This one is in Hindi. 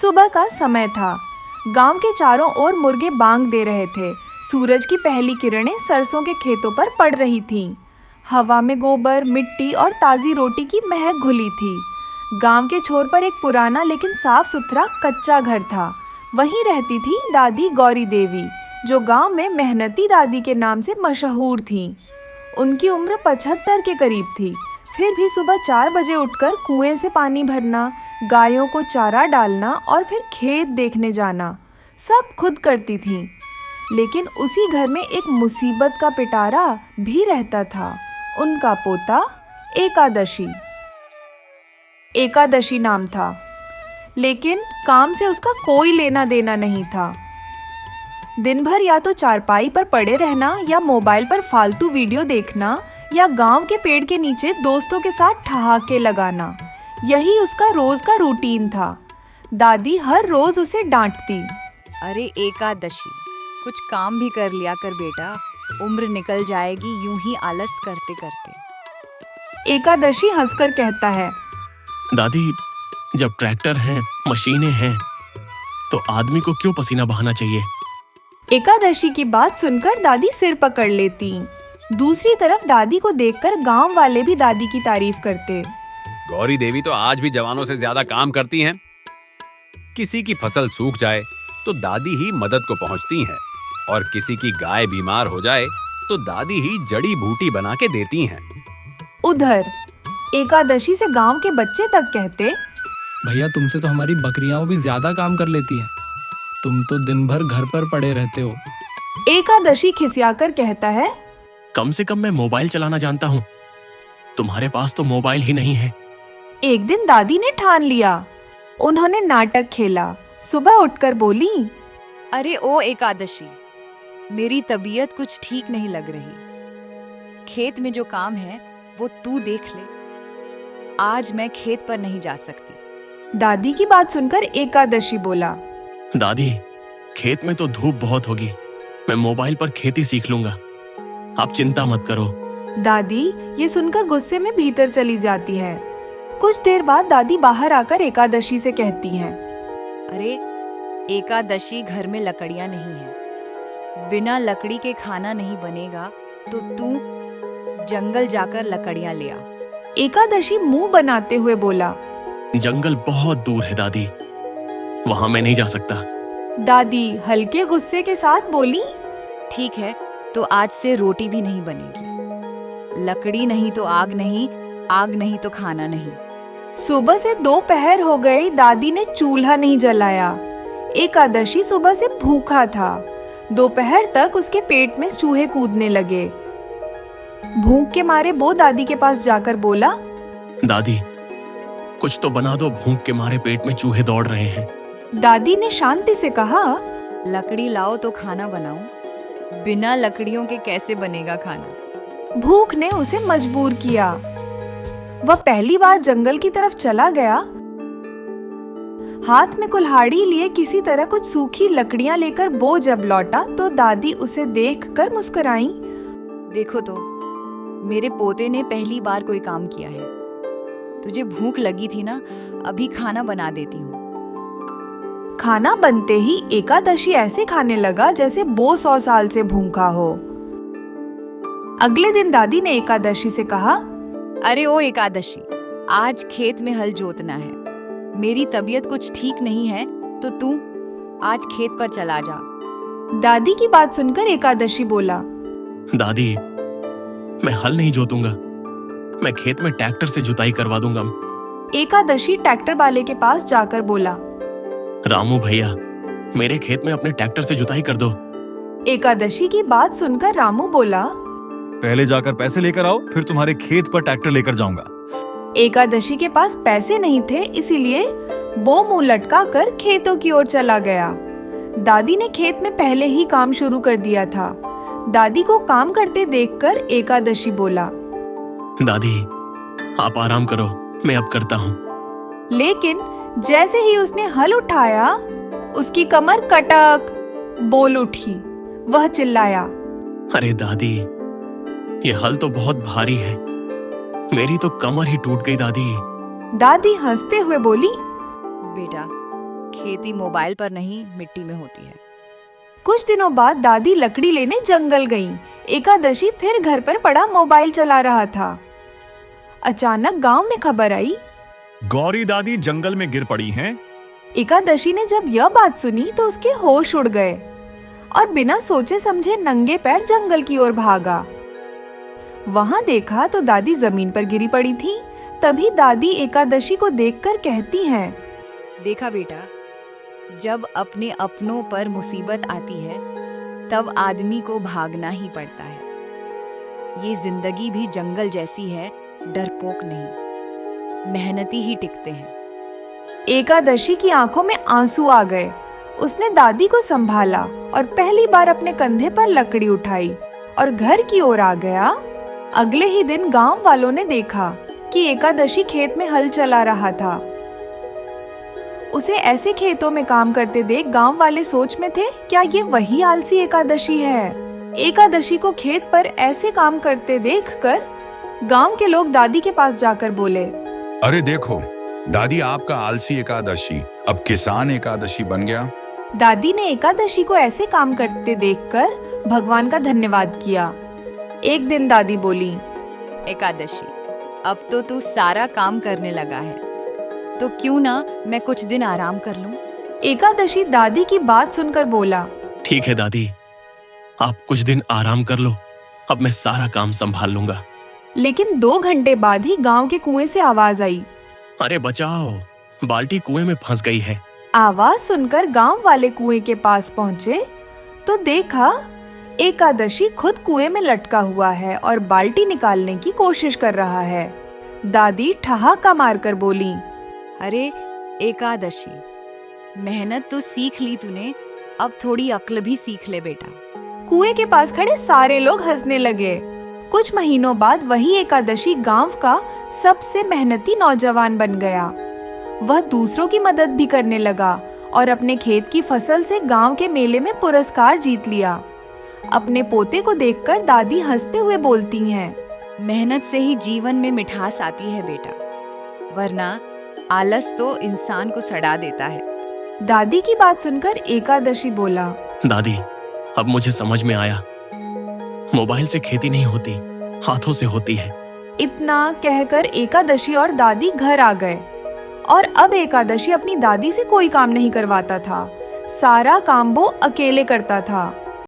सुबह का समय था। गांव के चारों ओर मुर्गे बांग दे रहे थे। सूरज की पहली किरणें सरसों के खेतों पर पड़ रही थीं। हवा में गोबर, मिट्टी और ताज़ी रोटी की महक घुली थी। गांव के छोर पर एक पुराना लेकिन साफ सुथरा कच्चा घर था। वहीं रहती थी दादी गौरी देवी, जो गांव में मेहनती दादी के नाम से मशहूर थीं। उनकी उम्र 75 के करीब थी। फिर भी सुबह 4 बजे उठकर कुएं से पानी भरना, गायों को चारा डालना और फिर खेत देखने जाना, सब खुद करती थीं। लेकिन उसी घर में एक मुसीबत का पिटारा भी रहता था, उनका पोता एकादशी नाम था। लेकिन काम से उसका कोई लेना देना नहीं था। दिन भर या तो चारपाई पर पड़े रहना, या मोबाइल पर फालतू वीडियो देखना, या गांव के पेड़ के नीचे दोस्तों के साथ ठहाके लगाना, यही उसका रोज का रूटीन था। दादी हर रोज उसे डांटती। अरे एकादशी, कुछ काम भी कर लिया कर बेटा, उम्र निकल जाएगी यूं ही आलस करते करते। एकादशी हंसकर कहता है, दादी, जब ट्रैक्टर है, मशीनें हैं, तो आदमी को क्यों पसीना बहाना चाहिए? एकादशी की बात सुनकर दादी सिर पकड़ लेती। दूसरी तरफ दादी को देखकर गांव वाले भी दादी की तारीफ करते। गौरी देवी तो आज भी जवानों से ज्यादा काम करती हैं। किसी की फसल सूख जाए तो दादी ही मदद को पहुंचती हैं, और किसी की गाय बीमार हो जाए तो दादी ही जड़ी बूटी बना के देती हैं। उधर एकादशी से गांव के बच्चे तक कहते, भैया तुमसे तो हमारी बकरियां भी ज्यादा काम कर लेती हैं। तुम तो दिन भर घर पर पड़े रहते हो। एकादशी खिसियाकर कहता है, कम से कम मैं मोबाइल चलाना जानता हूँ, तुम्हारे पास तो मोबाइल ही नहीं है। एक दिन दादी ने ठान लिया। उन्होंने नाटक खेला। सुबह उठकर बोली, अरे ओ एकादशी, मेरी तबीयत कुछ ठीक नहीं लग रही। खेत में जो काम है वो तू देख ले। आज मैं खेत पर नहीं जा सकती। दादी की बात सुनकर एकादशी बोला, दादी, खेत में तो धूप बहुत होगी, मैं मोबाइल पर खेती सीख लूंगा, आप चिंता मत करो। दादी ये सुनकर गुस्से में भीतर चली जाती है। कुछ देर बाद दादी बाहर आकर एकादशी से कहती हैं, अरे एकादशी, घर में लकड़ियां नहीं है, बिना लकड़ी के खाना नहीं बनेगा, तो तू जंगल जाकर लकड़ियां ले आ। एकादशी मुंह बनाते हुए बोला, जंगल बहुत दूर है दादी, वहां मैं नहीं जा सकता। दादी हल्के गुस्से के साथ बोली, ठीक है, तो आज से रोटी भी नहीं बनेगी। लकड़ी नहीं तो आग नहीं, आग नहीं तो खाना नहीं। सुबह से दोपहर हो गई, दादी ने चूल्हा नहीं जलाया। एकादशी सुबह से भूखा था। दोपहर तक उसके पेट में चूहे कूदने लगे। भूख के मारे वो दादी के पास जाकर बोला, दादी, कुछ तो बना दो, भूख के मारे पेट में चूहे दौड़ रहे हैं। दादी ने शांति से कहा, लकड़ी लाओ तो खाना बनाऊं, बिना लकड़ियों के कैसे बनेगा खाना। भूख ने उसे मजबूर किया। वह पहली बार जंगल की तरफ चला गया। हाथ में कुल्हाड़ी लिए किसी तरह कुछ सूखी लकड़ियां लेकर वो जब लौटा तो दादी उसे देखकर मुस्कुराई। देखो तो, मेरे पोते ने पहली बार कोई काम किया है। तुझे भूख लगी थी ना, अभी खाना बना देती हूँ। खाना बनते ही एकादशी ऐसे खाने लगा जैसे वो 100 साल से भूखा हो। अगले दिन दादी ने एकादशी से कहा, अरे ओ एकादशी, आज खेत में हल जोतना है। मेरी तबीयत कुछ ठीक नहीं है, तो तू आज खेत पर चला जा। दादी की बात सुनकर एकादशी बोला, दादी, मैं हल नहीं जोतूंगा, मैं खेत में ट्रैक्टर से जुताई करवा दूंगा। एकादशी ट्रैक्टर वाले के पास जाकर बोला, रामू भैया, मेरे खेत में अपने ट्रैक्टर से जुताई कर दो। एकादशी की बात सुनकर रामू बोला, पहले जाकर पैसे लेकर आओ, फिर तुम्हारे खेत पर ट्रैक्टर लेकर जाऊंगा। एकादशी के पास पैसे नहीं थे, इसीलिए वो मुंह लटका कर खेतों की ओर चला गया। दादी ने खेत में पहले ही काम शुरू कर दिया था। दादी को काम करते देखकर एकादशी बोला, दादी, आप आराम करो, मैं अब करता हूँ। लेकिन जैसे ही उसने हल उठाया, उसकी कमर कटक बोल उठी। वह चिल्लाया, अरे दादी, ये हल तो बहुत भारी है, मेरी तो कमर ही टूट गई। दादी दादी हंसते हुए बोली, बेटा, खेती मोबाइल पर नहीं मिट्टी में होती है। कुछ दिनों बाद दादी लकड़ी लेने जंगल गईं। एकादशी फिर घर पर पड़ा मोबाइल चला रहा था। अचानक गांव में खबर आई। गौरी दादी जंगल में गिर पड़ी हैं। एकादशी ने जब यह बात सुनी तो उसके होश उड़ गए और बिना सोचे समझे नंगे पैर जंगल की ओर भागा। वहां देखा तो दादी जमीन पर गिरी पड़ी थी। तभी दादी एकादशी को देखकर कहती हैं, देखा बेटा, जब अपने अपनों पर मुसीबत आती है तब आदमी को भागना ही पड़ता है। ये जिंदगी भी जंगल जैसी है, डरपोक नहीं, मेहनती ही टिकते हैं। एकादशी की आंखों में आंसू आ गए। उसने दादी को संभाला और पहली बार अपने कंधे पर लकड़ी उठाई और घर की ओर आ गया। अगले ही दिन गांव वालों ने देखा कि एकादशी खेत में हल चला रहा था। उसे ऐसे खेतों में काम करते देख गांव वाले सोच में थे, क्या ये वही आलसी एकादशी है? एकादशी को खेत पर ऐसे काम करते देखकर गांव के लोग दादी के पास जाकर बोले, अरे देखो दादी, आपका आलसी एकादशी अब किसान एकादशी बन गया। दादी ने एकादशी को ऐसे काम करते देखकर भगवान का धन्यवाद किया। एक दिन दादी बोली, एकादशी, अब तो तू सारा काम करने लगा है, तो क्यों ना मैं कुछ दिन आराम कर लूं? एकादशी दादी की बात सुनकर बोला, ठीक है दादी, आप कुछ दिन आराम कर लो, अब मैं सारा काम संभाल लूंगा। लेकिन 2 घंटे बाद ही गांव के कुएं से आवाज आई। अरे बचाओ, बाल्टी कुएं में फंस गई है। आवाज सुनकर गांव वाले कुएं के पास पहुंचे तो देखा एकादशी खुद कुएं में लटका हुआ है और बाल्टी निकालने की कोशिश कर रहा है। दादी ठहाका मारकर बोली, अरे एकादशी, मेहनत तो सीख ली तूने, अब थोड़ी अक्ल भी सीख ले बेटा। कुएं के पास खड़े सारे लोग हंसने लगे। कुछ महीनों बाद वही एकादशी गांव का सबसे मेहनती नौजवान बन गया। वह दूसरों की मदद भी करने लगा और अपने खेत की फसल से गांव के मेले में पुरस्कार जीत लिया। अपने पोते को देखकर दादी हंसते हुए बोलती हैं, मेहनत से ही जीवन में मिठास आती है बेटा, वरना आलस तो इंसान को सड़ा देता है। दादी की बात सुनकर एकादशी बोला, दादी, अब मुझे समझ में आया, मोबाइल से खेती नहीं होती, हाथों से होती है। इतना कहकर एकादशी और दादी घर आ गए और अब एकादशी अपनी दादी से कोई काम नहीं करवाता था। सारा काम वो अकेले करता था।